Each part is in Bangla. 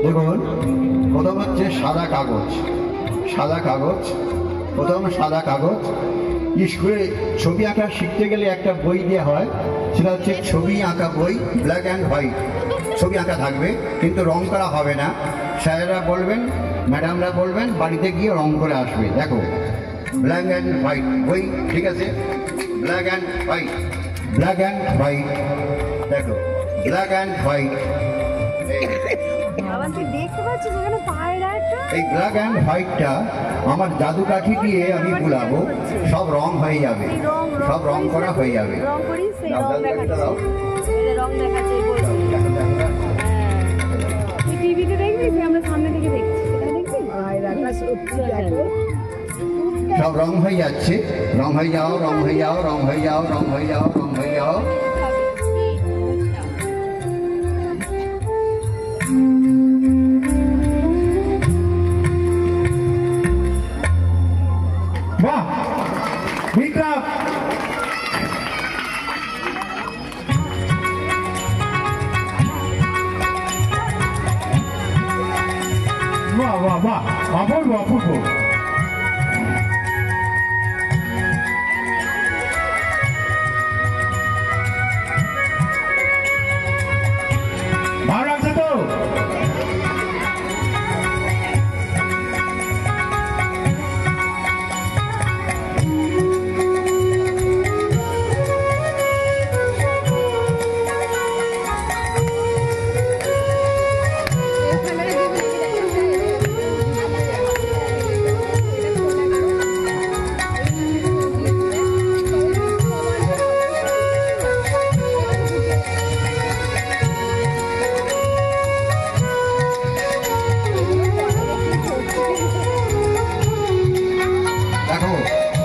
দেখুন, প্রথম হচ্ছে সাদা কাগজ। সাদা কাগজ, প্রথম সাদা কাগজ। স্কুলে ছবি আঁকা শিখতে গেলে একটা বই দেওয়া হয়, সেটা হচ্ছে ছবি আঁকা বই, ব্ল্যাক অ্যান্ড হোয়াইট ছবি আঁকা থাকবে, কিন্তু রং করা হবে না। স্যারেরা বলবেন, ম্যাডামরা বলবেন, বাড়িতে গিয়ে রং করে আসবে। দেখো, ব্ল্যাক অ্যান্ড হোয়াইট বই, ঠিক আছে? Black and white, black and white, দেখো ব্ল্যাক অ্যান্ড হোয়াইট। এই ব্ল্যাক অ্যান্ড হোয়াইটটা আমার জাদু কাঠি দিয়ে আমি বুলাবো, সব রং হয়ে যাবে, সব রং করা হয়ে যাবে। সব রং হয়ে যাচ্ছে, রং হয়ে যাও, রং হয়ে যাও, রং হয়ে যাও, রং হয়ে যাও, রং হয়ে যাও। বাহ, বিক্রম! বাহ বাহ বাহ, অপূর্ব অপূর্ব। ভালো লাগছে তো?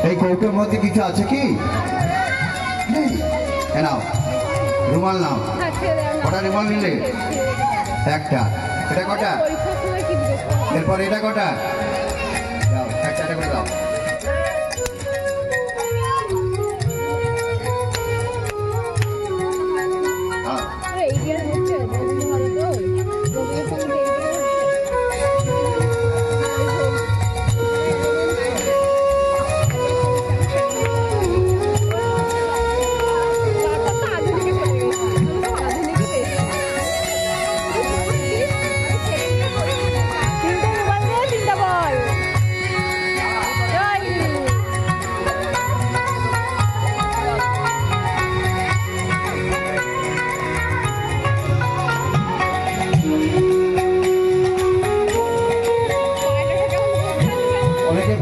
এই কৌটোর মধ্যে কিছু আছে কি? নাও, রুমাল নাও। কটা রুমাল নিলে? একটা। এটা কটা? এরপর এটা কটা? দাও, একটা করে দাও।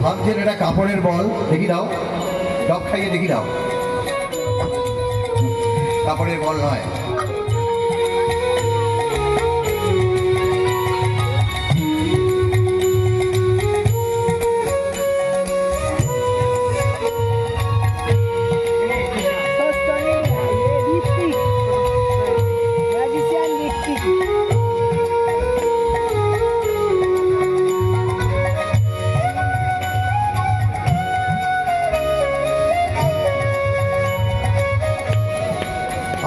ভাবছেন এটা কাপড়ের বল, দেখি দাও, ডব খাইয়ে দেখি দাও। কাপড়ের বল নয়।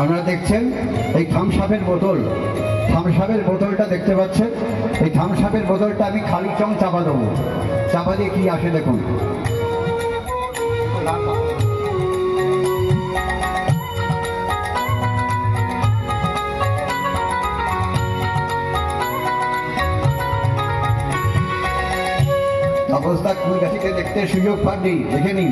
আপনারা দেখছেন এই থামসাপের বোতল, থামসাপের বোতলটা দেখতে পাচ্ছেন। এই থামসাপের বোতলটা আমি খালি চং চাপা দেবো, চাপা দিয়ে কি আসে দেখুন। অবস্থা কুল গাছিকে দেখতে সুযোগ পাননি, দেখে নিন।